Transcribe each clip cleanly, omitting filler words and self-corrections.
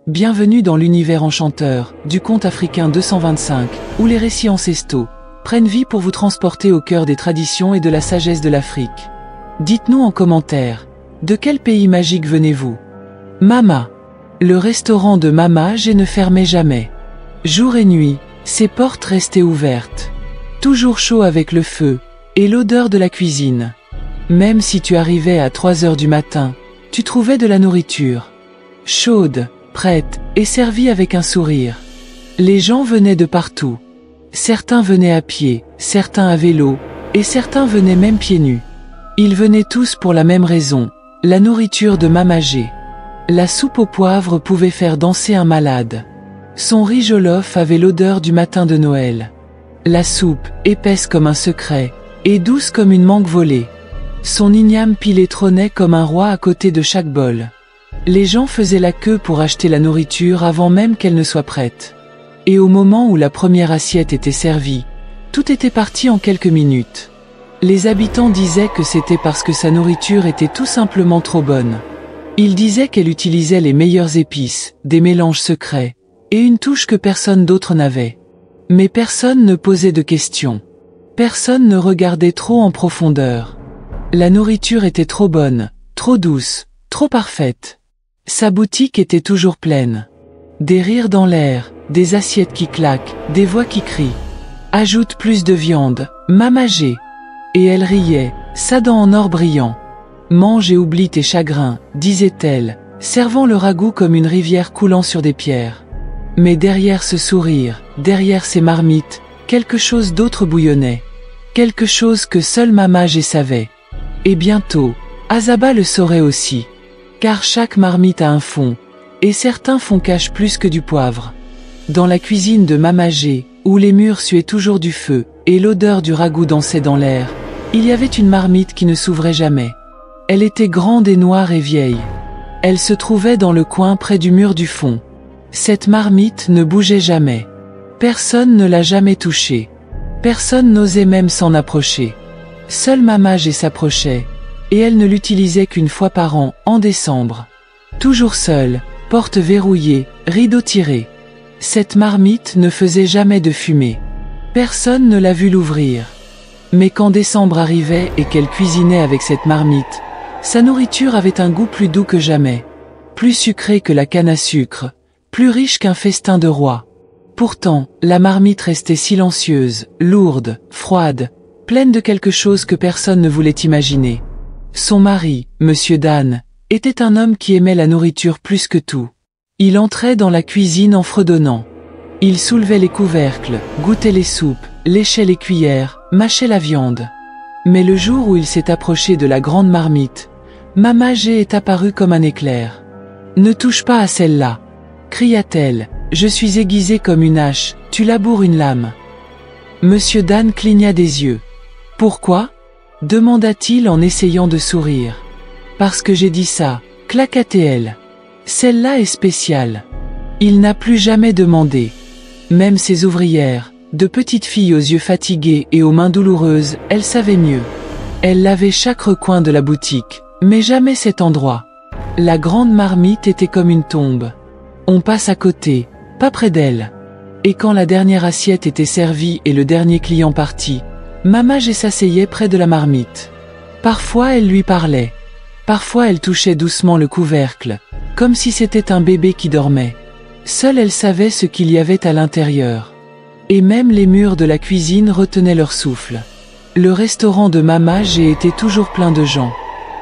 Bienvenue dans l'univers enchanteur du conte africain 225, où les récits ancestraux prennent vie pour vous transporter au cœur des traditions et de la sagesse de l'Afrique. Dites-nous en commentaire, de quel pays magique venez-vous? Mama. Le restaurant de Mama G ne fermait jamais. Jour et nuit, ses portes restaient ouvertes. Toujours chaud avec le feu et l'odeur de la cuisine. Même si tu arrivais à 3 heures du matin, tu trouvais de la nourriture. Chaude, prête et servie avec un sourire. Les gens venaient de partout. Certains venaient à pied, certains à vélo, et certains venaient même pieds nus. Ils venaient tous pour la même raison, la nourriture de Mama G. La soupe au poivre pouvait faire danser un malade. Son riz jollof avait l'odeur du matin de Noël. La soupe, épaisse comme un secret, et douce comme une mangue volée. Son igname pilé trônait comme un roi à côté de chaque bol. Les gens faisaient la queue pour acheter la nourriture avant même qu'elle ne soit prête. Et au moment où la première assiette était servie, tout était parti en quelques minutes. Les habitants disaient que c'était parce que sa nourriture était tout simplement trop bonne. Ils disaient qu'elle utilisait les meilleures épices, des mélanges secrets, et une touche que personne d'autre n'avait. Mais personne ne posait de questions. Personne ne regardait trop en profondeur. La nourriture était trop bonne, trop douce, trop parfaite. Sa boutique était toujours pleine. Des rires dans l'air, des assiettes qui claquent, des voix qui crient. Ajoute plus de viande, Mama G. Et elle riait, sa dent en or brillant. Mange et oublie tes chagrins, disait-elle, servant le ragoût comme une rivière coulant sur des pierres. Mais derrière ce sourire, derrière ces marmites, quelque chose d'autre bouillonnait. Quelque chose que seule Mama G savait. Et bientôt, Azaba le saurait aussi. Car chaque marmite a un fond, et certains fonds cachent plus que du poivre. Dans la cuisine de Mama G, où les murs suaient toujours du feu, et l'odeur du ragoût dansait dans l'air, il y avait une marmite qui ne s'ouvrait jamais. Elle était grande et noire et vieille. Elle se trouvait dans le coin près du mur du fond. Cette marmite ne bougeait jamais. Personne ne l'a jamais touchée. Personne n'osait même s'en approcher. Seule Mama G s'approchait. Et elle ne l'utilisait qu'une fois par an, en décembre. Toujours seule, porte verrouillée, rideau tiré. Cette marmite ne faisait jamais de fumée. Personne ne l'a vue l'ouvrir. Mais quand décembre arrivait et qu'elle cuisinait avec cette marmite, sa nourriture avait un goût plus doux que jamais. Plus sucré que la canne à sucre, plus riche qu'un festin de roi. Pourtant, la marmite restait silencieuse, lourde, froide, pleine de quelque chose que personne ne voulait imaginer. Son mari, Monsieur Dan, était un homme qui aimait la nourriture plus que tout. Il entrait dans la cuisine en fredonnant. Il soulevait les couvercles, goûtait les soupes, léchait les cuillères, mâchait la viande. Mais le jour où il s'est approché de la grande marmite, Mama G est apparue comme un éclair. « Ne touche pas à celle-là !» cria-t-elle. « Je suis aiguisée comme une hache, tu laboures une lame. » Monsieur Dan cligna des yeux. « Pourquoi ?» demanda-t-il en essayant de sourire. « Parce que j'ai dit ça, claqua-t-elle. Celle-là est spéciale. » Il n'a plus jamais demandé. Même ses ouvrières, de petites filles aux yeux fatigués et aux mains douloureuses, elles savaient mieux. Elles lavaient chaque recoin de la boutique, mais jamais cet endroit. La grande marmite était comme une tombe. On passe à côté, pas près d'elle. Et quand la dernière assiette était servie et le dernier client parti, Mama G s'asseyait près de la marmite. Parfois elle lui parlait. Parfois elle touchait doucement le couvercle, comme si c'était un bébé qui dormait. Seule elle savait ce qu'il y avait à l'intérieur. Et même les murs de la cuisine retenaient leur souffle. Le restaurant de Mama G était toujours plein de gens.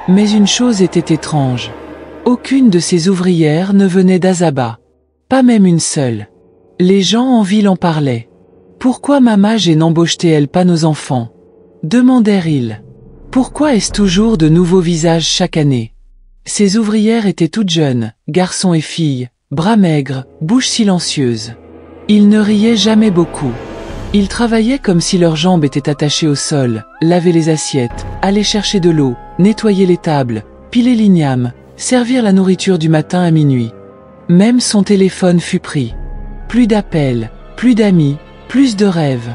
Mais une chose était étrange. Aucune de ses ouvrières ne venait d'Azaba. Pas même une seule. Les gens en ville en parlaient. Pourquoi Mama G n'embauchetait-elle pas nos enfants? Demandèrent-ils. Pourquoi est-ce toujours de nouveaux visages chaque année? Ces ouvrières étaient toutes jeunes, garçons et filles, bras maigres, bouches silencieuses. Ils ne riaient jamais beaucoup. Ils travaillaient comme si leurs jambes étaient attachées au sol, lavaient les assiettes, allaient chercher de l'eau, nettoyer les tables, piler l'igname, servir la nourriture du matin à minuit. Même son téléphone fut pris. Plus d'appels, plus d'amis, plus de rêves.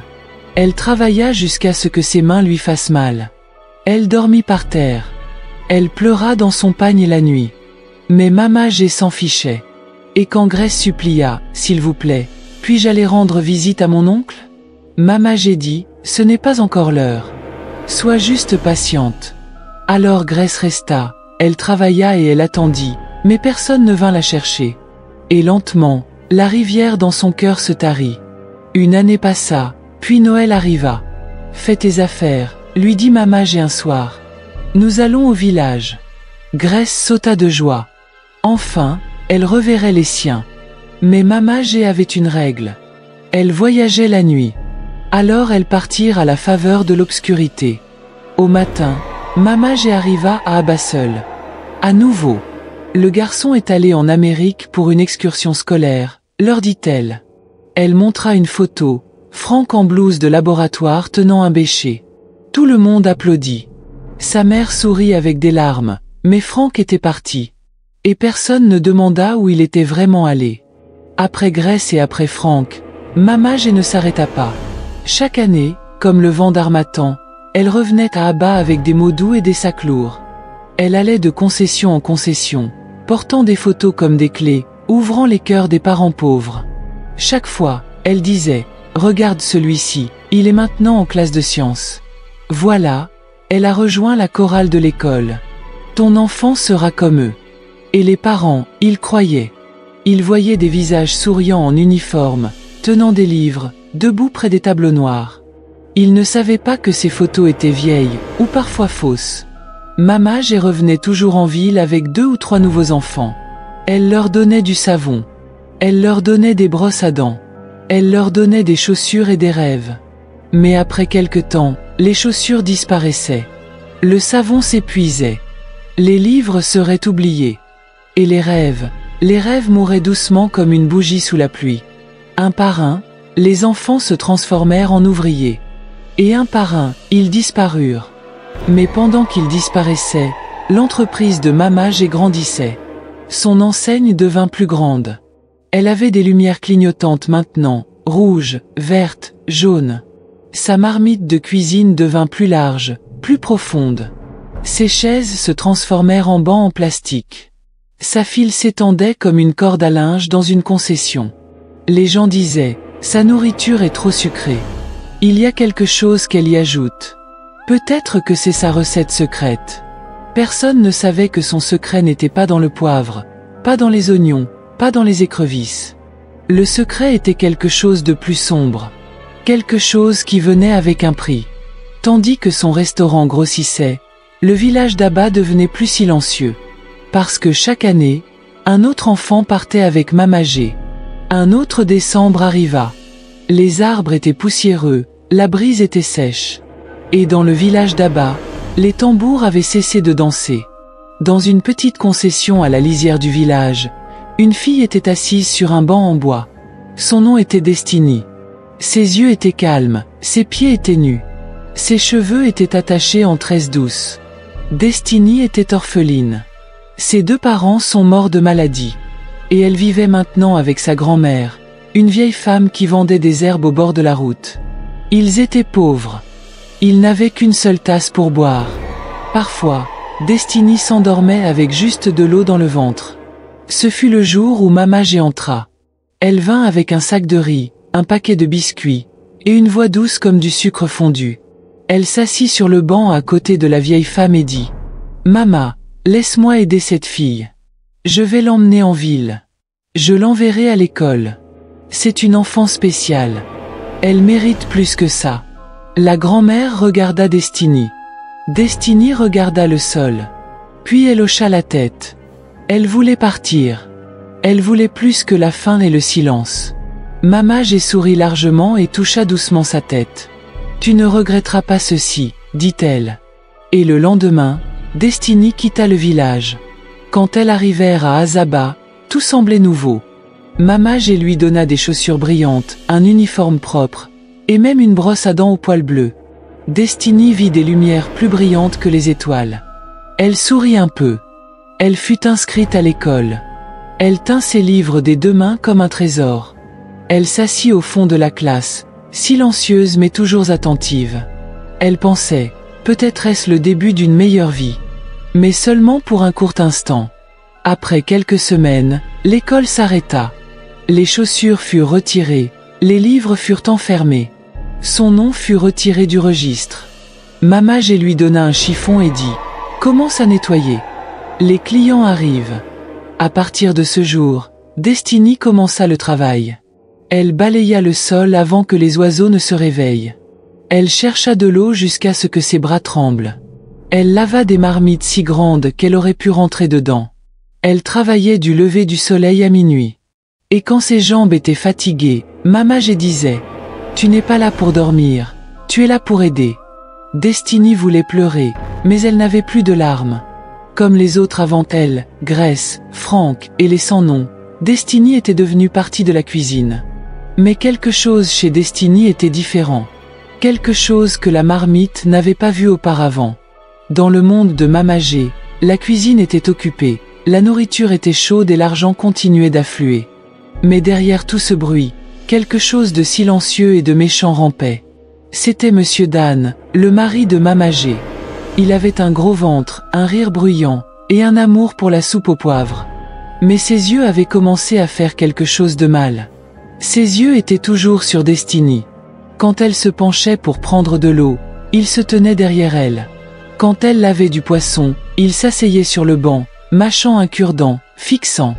Elle travailla jusqu'à ce que ses mains lui fassent mal. Elle dormit par terre. Elle pleura dans son pagne la nuit. Mais Mama G s'en fichait. Et quand Grace supplia, « S'il vous plaît, puis-je aller rendre visite à mon oncle ?» Mamage dit, « Ce n'est pas encore l'heure. Sois juste patiente. » Alors Grace resta, elle travailla et elle attendit, mais personne ne vint la chercher. Et lentement, la rivière dans son cœur se tarit. Une année passa, puis Noël arriva. « Fais tes affaires, » lui dit Mamage un soir. « Nous allons au village. » Grace sauta de joie. Enfin, elle reverrait les siens. Mais Mamage avait une règle. Elle voyageait la nuit. Alors elles partirent à la faveur de l'obscurité. Au matin, Mamage arriva à Abaseul. À nouveau, le garçon est allé en Amérique pour une excursion scolaire, leur dit-elle. Elle montra une photo, Frank en blouse de laboratoire tenant un bêcher. Tout le monde applaudit. Sa mère sourit avec des larmes, mais Frank était parti. Et personne ne demanda où il était vraiment allé. Après Grace et après Frank, Mamage ne s'arrêta pas. Chaque année, comme le vent d'harmattan, elle revenait à Aba avec des mots doux et des sacs lourds. Elle allait de concession en concession, portant des photos comme des clés, ouvrant les cœurs des parents pauvres. Chaque fois, elle disait, « Regarde celui-ci, il est maintenant en classe de sciences. » Voilà, elle a rejoint la chorale de l'école. Ton enfant sera comme eux. Et les parents, ils croyaient. Ils voyaient des visages souriants en uniforme, tenant des livres, debout près des tableaux noirs. Ils ne savaient pas que ces photos étaient vieilles, ou parfois fausses. Mamage revenait toujours en ville avec 2 ou 3 nouveaux enfants. Elle leur donnait du savon. Elle leur donnait des brosses à dents. Elle leur donnait des chaussures et des rêves. Mais après quelque temps, les chaussures disparaissaient. Le savon s'épuisait. Les livres seraient oubliés. Et les rêves mouraient doucement comme une bougie sous la pluie. Un par un, les enfants se transformèrent en ouvriers. Et un par un, ils disparurent. Mais pendant qu'ils disparaissaient, l'entreprise de Mamage grandissait. Son enseigne devint plus grande. Elle avait des lumières clignotantes maintenant, rouges, vertes, jaunes. Sa marmite de cuisine devint plus large, plus profonde. Ses chaises se transformèrent en bancs en plastique. Sa file s'étendait comme une corde à linge dans une concession. Les gens disaient, sa nourriture est trop sucrée. Il y a quelque chose qu'elle y ajoute. Peut-être que c'est sa recette secrète. Personne ne savait que son secret n'était pas dans le poivre, pas dans les oignons, pas dans les écrevisses. Le secret était quelque chose de plus sombre. Quelque chose qui venait avec un prix. Tandis que son restaurant grossissait, le village d'Aba devenait plus silencieux. Parce que chaque année, un autre enfant partait avec Mamage. Un autre décembre arriva. Les arbres étaient poussiéreux, la brise était sèche. Et dans le village d'Aba, les tambours avaient cessé de danser. Dans une petite concession à la lisière du village, une fille était assise sur un banc en bois. Son nom était Destiny. Ses yeux étaient calmes, ses pieds étaient nus. Ses cheveux étaient attachés en tresses douces. Destiny était orpheline. Ses 2 parents sont morts de maladie. Et elle vivait maintenant avec sa grand-mère, une vieille femme qui vendait des herbes au bord de la route. Ils étaient pauvres. Ils n'avaient qu'une seule tasse pour boire. Parfois, Destiny s'endormait avec juste de l'eau dans le ventre. Ce fut le jour où Mamage entra. Elle vint avec un sac de riz, un paquet de biscuits, et une voix douce comme du sucre fondu. Elle s'assit sur le banc à côté de la vieille femme et dit « Mama, laisse-moi aider cette fille. Je vais l'emmener en ville. Je l'enverrai à l'école. C'est une enfant spéciale. Elle mérite plus que ça. » La grand-mère regarda Destiny. Destiny regarda le sol. Puis elle hocha la tête. Elle voulait partir. Elle voulait plus que la faim et le silence. Mamage sourit largement et toucha doucement sa tête. « Tu ne regretteras pas ceci, » dit-elle. Et le lendemain, Destiny quitta le village. Quand elles arrivèrent à Azaba, tout semblait nouveau. Mamage lui donna des chaussures brillantes, un uniforme propre, et même une brosse à dents au poil bleu. Destiny vit des lumières plus brillantes que les étoiles. Elle sourit un peu. Elle fut inscrite à l'école. Elle tint ses livres des 2 mains comme un trésor. Elle s'assit au fond de la classe, silencieuse mais toujours attentive. Elle pensait, peut-être est-ce le début d'une meilleure vie. Mais seulement pour un court instant. Après quelques semaines, l'école s'arrêta. Les chaussures furent retirées, les livres furent enfermés. Son nom fut retiré du registre. Mamagé lui donna un chiffon et dit « Commence à nettoyer. Les clients arrivent. » À partir de ce jour, Destiny commença le travail. Elle balaya le sol avant que les oiseaux ne se réveillent. Elle chercha de l'eau jusqu'à ce que ses bras tremblent. Elle lava des marmites si grandes qu'elle aurait pu rentrer dedans. Elle travaillait du lever du soleil à minuit. Et quand ses jambes étaient fatiguées, Mamagé disait « Tu n'es pas là pour dormir, tu es là pour aider. » Destiny voulait pleurer, mais elle n'avait plus de larmes. Comme les autres avant elle, Grace, Frank et les sans-nom, Destiny était devenue partie de la cuisine. Mais quelque chose chez Destiny était différent. Quelque chose que la marmite n'avait pas vu auparavant. Dans le monde de Mamagé, la cuisine était occupée, la nourriture était chaude et l'argent continuait d'affluer. Mais derrière tout ce bruit, quelque chose de silencieux et de méchant rampait. C'était Monsieur Dan, le mari de Mamagé. Il avait un gros ventre, un rire bruyant, et un amour pour la soupe au poivre. Mais ses yeux avaient commencé à faire quelque chose de mal. Ses yeux étaient toujours sur Destiny. Quand elle se penchait pour prendre de l'eau, il se tenait derrière elle. Quand elle lavait du poisson, il s'asseyait sur le banc, mâchant un cure-dent, fixant.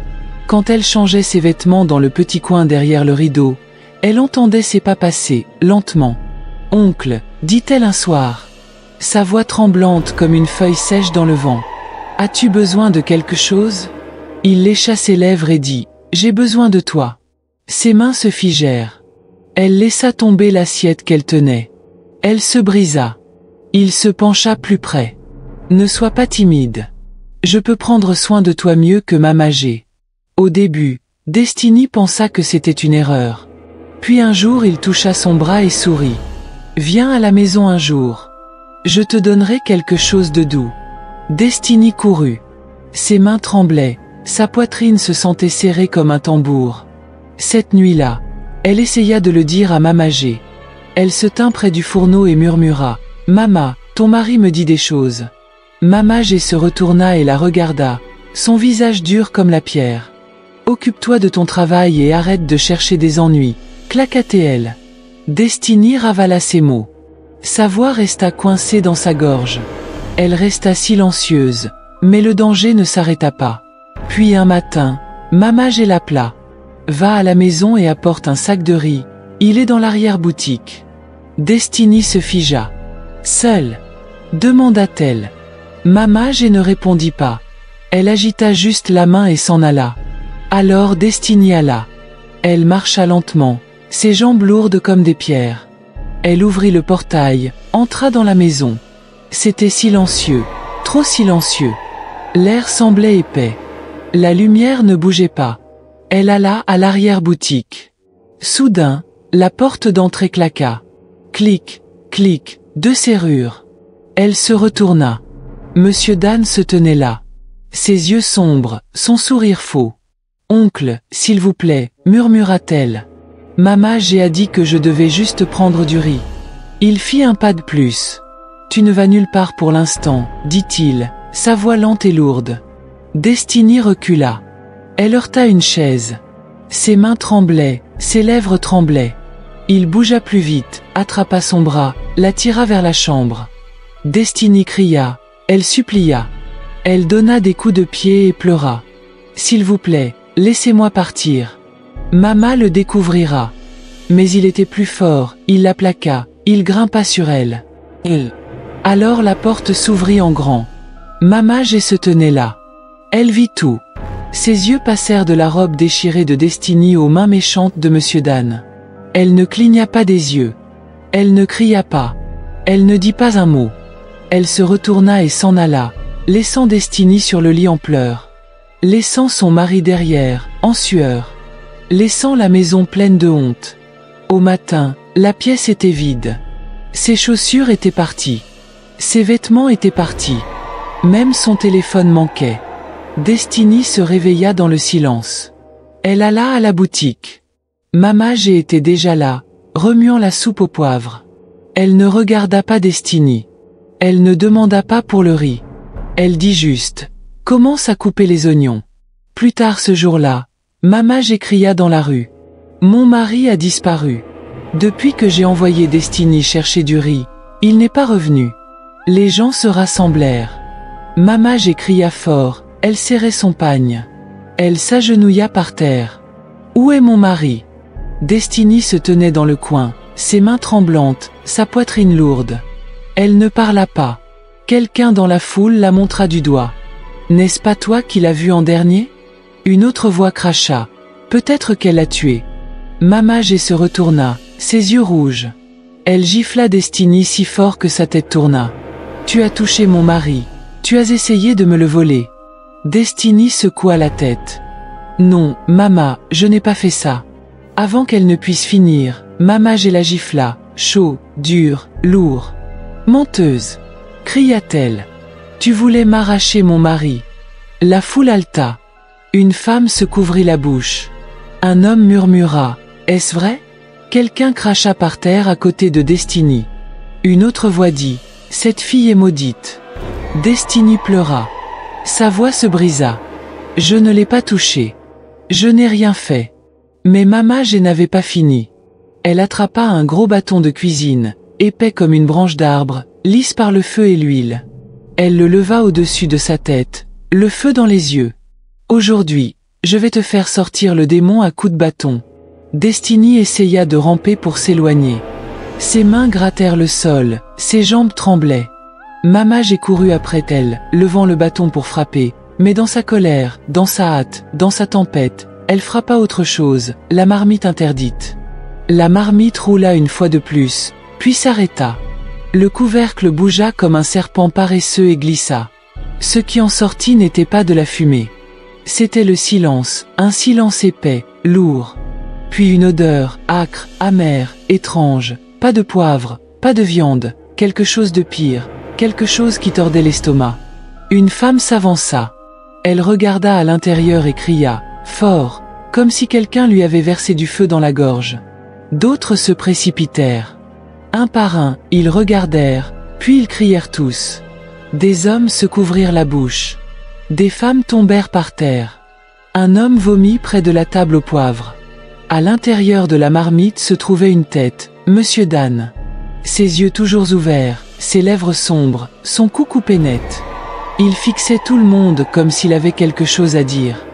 Quand elle changeait ses vêtements dans le petit coin derrière le rideau, elle entendait ses pas passer, lentement. « Oncle », dit-elle un soir. Sa voix tremblante comme une feuille sèche dans le vent. « As-tu besoin de quelque chose ?» Il lécha ses lèvres et dit « J'ai besoin de toi ». Ses mains se figèrent. Elle laissa tomber l'assiette qu'elle tenait. Elle se brisa. Il se pencha plus près. « Ne sois pas timide. Je peux prendre soin de toi mieux que Mamagé. » Au début, Destiny pensa que c'était une erreur. Puis un jour il toucha son bras et sourit. « Viens à la maison un jour. Je te donnerai quelque chose de doux. » Destiny courut. Ses mains tremblaient, sa poitrine se sentait serrée comme un tambour. Cette nuit-là, elle essaya de le dire à Mamagé. Elle se tint près du fourneau et murmura « Mama, ton mari me dit des choses. » Mamagé se retourna et la regarda, son visage dur comme la pierre. « Occupe-toi de ton travail et arrête de chercher des ennuis, » claqua-t-elle. Destiny ravala ces mots. Sa voix resta coincée dans sa gorge. Elle resta silencieuse, mais le danger ne s'arrêta pas. Puis un matin, Mamagé l'appela. « Va à la maison et apporte un sac de riz, il est dans l'arrière-boutique. » Destiny se figea. « Seule ?» demanda-t-elle. Mamagé ne répondit pas. Elle agita juste la main et s'en alla. Alors Destiny alla. Elle marcha lentement, ses jambes lourdes comme des pierres. Elle ouvrit le portail, entra dans la maison. C'était silencieux, trop silencieux. L'air semblait épais. La lumière ne bougeait pas. Elle alla à l'arrière-boutique. Soudain, la porte d'entrée claqua. Clic, clic, 2 serrures. Elle se retourna. Monsieur Dan se tenait là. Ses yeux sombres, son sourire faux. « Oncle, s'il vous plaît, » murmura-t-elle. « Mamagé a dit que je devais juste prendre du riz. » Il fit un pas de plus. « Tu ne vas nulle part pour l'instant, » dit-il, sa voix lente et lourde. Destiny recula. Elle heurta une chaise. Ses mains tremblaient, ses lèvres tremblaient. Il bougea plus vite, attrapa son bras, la tira vers la chambre. Destiny cria, elle supplia. Elle donna des coups de pied et pleura. « S'il vous plaît, laissez-moi partir. Mama le découvrira. » Mais il était plus fort, il la plaqua, il grimpa sur elle. Alors la porte s'ouvrit en grand. Mamagé se tenait là. Elle vit tout. Ses yeux passèrent de la robe déchirée de Destiny aux mains méchantes de Monsieur Dan. Elle ne cligna pas des yeux. Elle ne cria pas. Elle ne dit pas un mot. Elle se retourna et s'en alla, laissant Destiny sur le lit en pleurs. Laissant son mari derrière, en sueur. Laissant la maison pleine de honte. Au matin, la pièce était vide. Ses chaussures étaient parties. Ses vêtements étaient partis. Même son téléphone manquait. Destiny se réveilla dans le silence. Elle alla à la boutique. Mamagé était déjà là, remuant la soupe au poivre. Elle ne regarda pas Destiny. Elle ne demanda pas pour le riz. Elle dit juste « Commence à couper les oignons. » Plus tard ce jour-là, Mamaj cria dans la rue. Mon mari a disparu. Depuis que j'ai envoyé Destiny chercher du riz, il n'est pas revenu. Les gens se rassemblèrent. Mamaj cria fort, elle serrait son pagne. Elle s'agenouilla par terre. Où est mon mari? Destiny se tenait dans le coin, ses mains tremblantes, sa poitrine lourde. Elle ne parla pas. Quelqu'un dans la foule la montra du doigt. N'est-ce pas toi qui l'as vue en dernier? Une autre voix cracha. Peut-être qu'elle l'a tué. Mamaj se retourna, ses yeux rouges. Elle gifla Destiny si fort que sa tête tourna. Tu as touché mon mari. Tu as essayé de me le voler. Destiny secoua la tête. Non, Mama, je n'ai pas fait ça. Avant qu'elle ne puisse finir, Mamaj la gifla, chaud, dur, lourd. Menteuse, cria-t-elle. Tu voulais m'arracher mon mari. La foule haleta. Une femme se couvrit la bouche. Un homme murmura. Est-ce vrai? Quelqu'un cracha par terre à côté de Destiny. Une autre voix dit. Cette fille est maudite. Destiny pleura. Sa voix se brisa. Je ne l'ai pas touchée. Je n'ai rien fait. Mais Mamaj n'avait pas fini. Elle attrapa un gros bâton de cuisine, épais comme une branche d'arbre, lisse par le feu et l'huile. Elle le leva au-dessus de sa tête, le feu dans les yeux. Aujourd'hui, je vais te faire sortir le démon à coups de bâton. Destiny essaya de ramper pour s'éloigner. Ses mains grattèrent le sol, ses jambes tremblaient. Mamaj courut après elle, levant le bâton pour frapper, mais dans sa colère, dans sa hâte, dans sa tempête, elle frappa autre chose, la marmite interdite. La marmite roula une fois de plus, puis s'arrêta. Le couvercle bougea comme un serpent paresseux et glissa. Ce qui en sortit n'était pas de la fumée. C'était le silence, un silence épais, lourd. Puis une odeur, âcre, amère, étrange, pas de poivre, pas de viande, quelque chose de pire, quelque chose qui tordait l'estomac. Une femme s'avança. Elle regarda à l'intérieur et cria, fort, comme si quelqu'un lui avait versé du feu dans la gorge. D'autres se précipitèrent. Un par un, ils regardèrent, puis ils crièrent tous. Des hommes se couvrirent la bouche. Des femmes tombèrent par terre. Un homme vomit près de la table au poivre. À l'intérieur de la marmite se trouvait une tête, Monsieur Dan. Ses yeux toujours ouverts, ses lèvres sombres, son cou coupé net. Il fixait tout le monde comme s'il avait quelque chose à dire.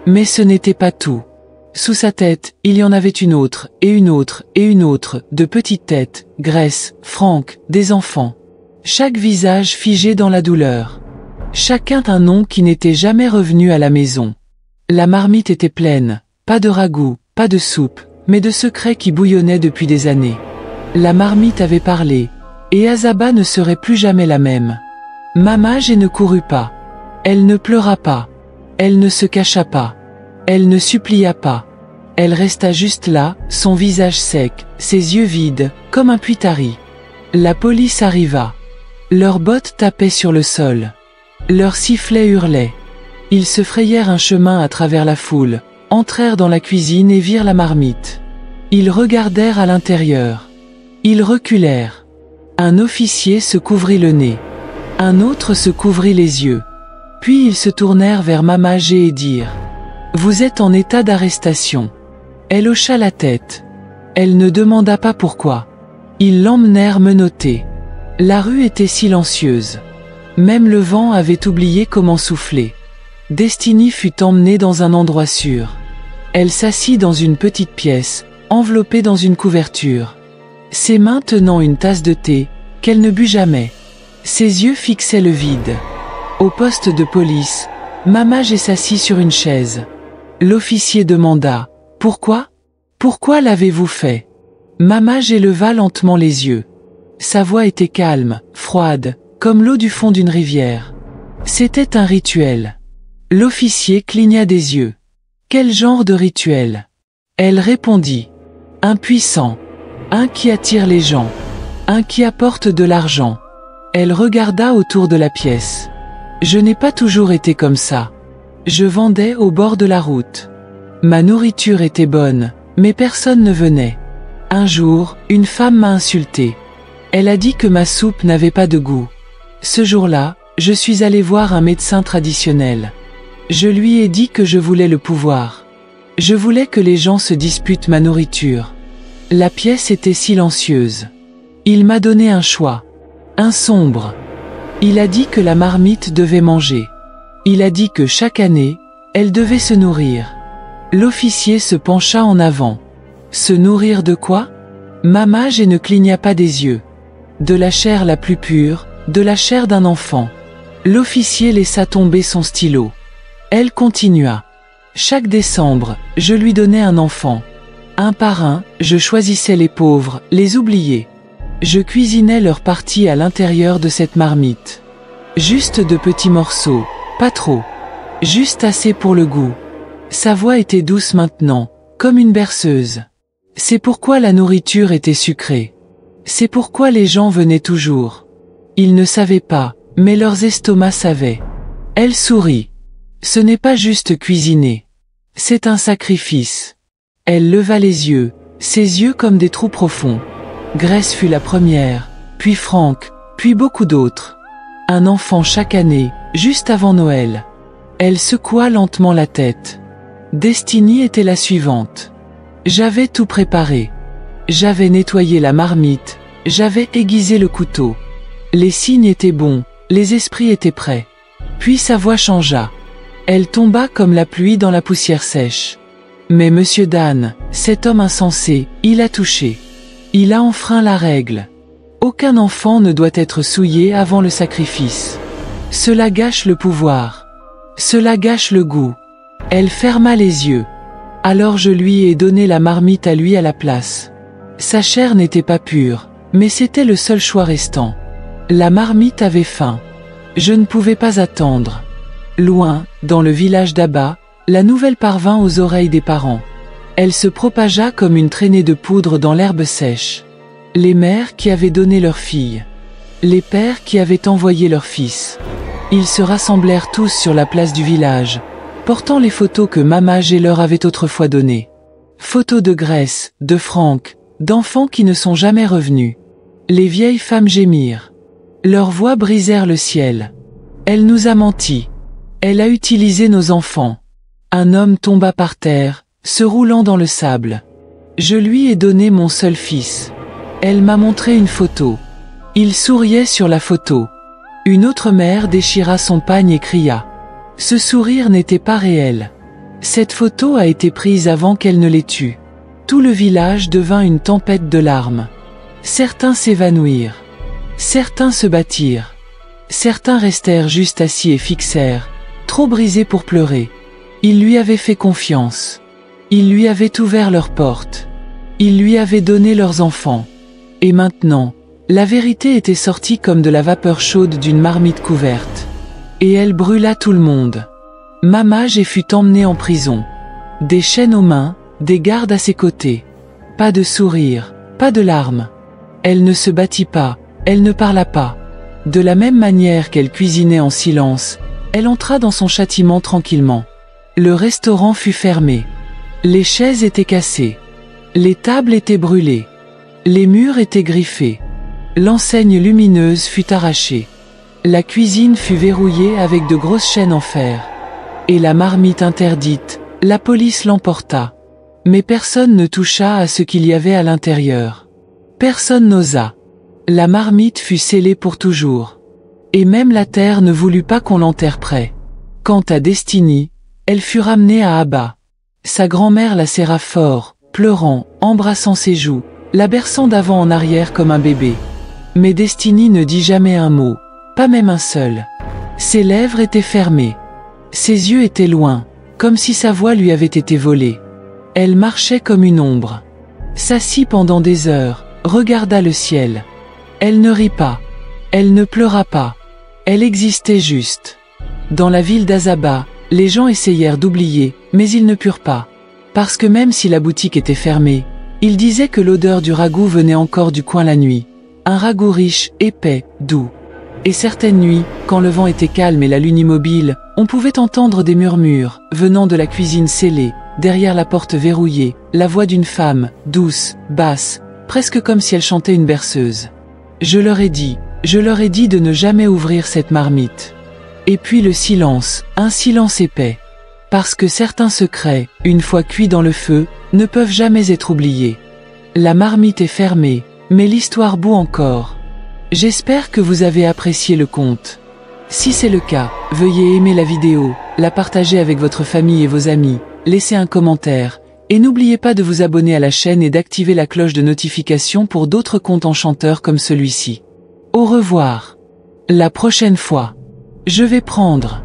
Mais ce n'était pas tout. Sous sa tête, il y en avait une autre, et une autre, et une autre, de petites têtes, Grace, Frank, des enfants. Chaque visage figé dans la douleur. Chacun un nom qui n'était jamais revenu à la maison. La marmite était pleine, pas de ragoût, pas de soupe, mais de secrets qui bouillonnaient depuis des années. La marmite avait parlé, et Azaba ne serait plus jamais la même. Mamaj ne courut pas. Elle ne pleura pas. Elle ne se cacha pas. Elle ne supplia pas. Elle resta juste là, son visage sec, ses yeux vides, comme un puits tari. La police arriva. Leurs bottes tapaient sur le sol. Leurs sifflets hurlaient. Ils se frayèrent un chemin à travers la foule, entrèrent dans la cuisine et virent la marmite. Ils regardèrent à l'intérieur. Ils reculèrent. Un officier se couvrit le nez. Un autre se couvrit les yeux. Puis ils se tournèrent vers Mamaj et dirent « Vous êtes en état d'arrestation ». Elle hocha la tête. Elle ne demanda pas pourquoi. Ils l'emmenèrent menottée. La rue était silencieuse. Même le vent avait oublié comment souffler. Destiny fut emmenée dans un endroit sûr. Elle s'assit dans une petite pièce, enveloppée dans une couverture. Ses mains tenant une tasse de thé, qu'elle ne but jamais. Ses yeux fixaient le vide. Au poste de police, Mamaj s'assit sur une chaise. L'officier demanda « Pourquoi? Pourquoi l'avez-vous fait ?» Mamaj leva lentement les yeux. Sa voix était calme, froide, comme l'eau du fond d'une rivière. C'était un rituel. L'officier cligna des yeux. Quel genre de rituel? Elle répondit. Un puissant. Un qui attire les gens. Un qui apporte de l'argent. Elle regarda autour de la pièce. Je n'ai pas toujours été comme ça. Je vendais au bord de la route. Ma nourriture était bonne, mais personne ne venait. Un jour, une femme m'a insulté. Elle a dit que ma soupe n'avait pas de goût. Ce jour-là, je suis allé voir un médecin traditionnel. Je lui ai dit que je voulais le pouvoir. Je voulais que les gens se disputent ma nourriture. La pièce était silencieuse. Il m'a donné un choix. Un sombre. Il a dit que la marmite devait manger. Il a dit que chaque année, elle devait se nourrir. L'officier se pencha en avant. Se nourrir de quoi? Mamage et ne cligna pas des yeux. De la chair la plus pure, de la chair d'un enfant. L'officier laissa tomber son stylo. Elle continua. Chaque décembre, je lui donnais un enfant. Un par un, je choisissais les pauvres, les oubliés. Je cuisinais leur partie à l'intérieur de cette marmite. Juste de petits morceaux, pas trop. Juste assez pour le goût. Sa voix était douce maintenant, comme une berceuse. C'est pourquoi la nourriture était sucrée. C'est pourquoi les gens venaient toujours. Ils ne savaient pas, mais leurs estomacs savaient. Elle sourit. Ce n'est pas juste cuisiner. C'est un sacrifice. Elle leva les yeux, ses yeux comme des trous profonds. Grace fut la première, puis Franck, puis beaucoup d'autres. Un enfant chaque année, juste avant Noël. Elle secoua lentement la tête. Destiny était la suivante. J'avais tout préparé. J'avais nettoyé la marmite, j'avais aiguisé le couteau. Les signes étaient bons, les esprits étaient prêts. Puis sa voix changea. Elle tomba comme la pluie dans la poussière sèche. Mais Monsieur Dan, cet homme insensé, il a touché. Il a enfreint la règle. Aucun enfant ne doit être souillé avant le sacrifice. Cela gâche le pouvoir. Cela gâche le goût. Elle ferma les yeux. Alors je lui ai donné la marmite à lui à la place. Sa chair n'était pas pure, mais c'était le seul choix restant. La marmite avait faim. Je ne pouvais pas attendre. Loin, dans le village d'Abba, la nouvelle parvint aux oreilles des parents. Elle se propagea comme une traînée de poudre dans l'herbe sèche. Les mères qui avaient donné leurs filles. Les pères qui avaient envoyé leurs fils. Ils se rassemblèrent tous sur la place du village, portant les photos que Mamage leur avait autrefois données. Photos de Grace, de Franck, d'enfants qui ne sont jamais revenus. Les vieilles femmes gémirent. Leurs voix brisèrent le ciel. Elle nous a menti. Elle a utilisé nos enfants. Un homme tomba par terre, se roulant dans le sable. Je lui ai donné mon seul fils. Elle m'a montré une photo. Il souriait sur la photo. Une autre mère déchira son pagne et cria. Ce sourire n'était pas réel. Cette photo a été prise avant qu'elle ne les tue. Tout le village devint une tempête de larmes. Certains s'évanouirent. Certains se battirent. Certains restèrent juste assis et fixèrent, trop brisés pour pleurer. Ils lui avaient fait confiance. Ils lui avaient ouvert leurs portes. Ils lui avaient donné leurs enfants. Et maintenant, la vérité était sortie comme de la vapeur chaude d'une marmite couverte. Et elle brûla tout le monde. Mamage fut emmenée en prison. Des chaînes aux mains, des gardes à ses côtés. Pas de sourire, pas de larmes. Elle ne se battit pas, elle ne parla pas. De la même manière qu'elle cuisinait en silence, elle entra dans son châtiment tranquillement. Le restaurant fut fermé. Les chaises étaient cassées. Les tables étaient brûlées. Les murs étaient griffés. L'enseigne lumineuse fut arrachée. La cuisine fut verrouillée avec de grosses chaînes en fer. Et la marmite interdite, la police l'emporta. Mais personne ne toucha à ce qu'il y avait à l'intérieur. Personne n'osa. La marmite fut scellée pour toujours. Et même la terre ne voulut pas qu'on l'enterre près. Quant à Destiny, elle fut ramenée à Abba. Sa grand-mère la serra fort, pleurant, embrassant ses joues, la berçant d'avant en arrière comme un bébé. Mais Destiny ne dit jamais un mot, pas même un seul. Ses lèvres étaient fermées. Ses yeux étaient loin, comme si sa voix lui avait été volée. Elle marchait comme une ombre. S'assit pendant des heures, regarda le ciel. Elle ne rit pas. Elle ne pleura pas. Elle existait juste. Dans la ville d'Azaba, les gens essayèrent d'oublier, mais ils ne purent pas. Parce que même si la boutique était fermée, ils disaient que l'odeur du ragoût venait encore du coin la nuit. Un ragoût riche, épais, doux. Et certaines nuits, quand le vent était calme et la lune immobile, on pouvait entendre des murmures, venant de la cuisine scellée, derrière la porte verrouillée, la voix d'une femme, douce, basse, presque comme si elle chantait une berceuse. Je leur ai dit de ne jamais ouvrir cette marmite. Et puis le silence, un silence épais. Parce que certains secrets, une fois cuits dans le feu, ne peuvent jamais être oubliés. La marmite est fermée, mais l'histoire bout encore. J'espère que vous avez apprécié le conte. Si c'est le cas, veuillez aimer la vidéo, la partager avec votre famille et vos amis, laisser un commentaire, et n'oubliez pas de vous abonner à la chaîne et d'activer la cloche de notification pour d'autres contes enchanteurs comme celui-ci. Au revoir. La prochaine fois, je vais prendre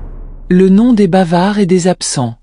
le nom des bavards et des absents.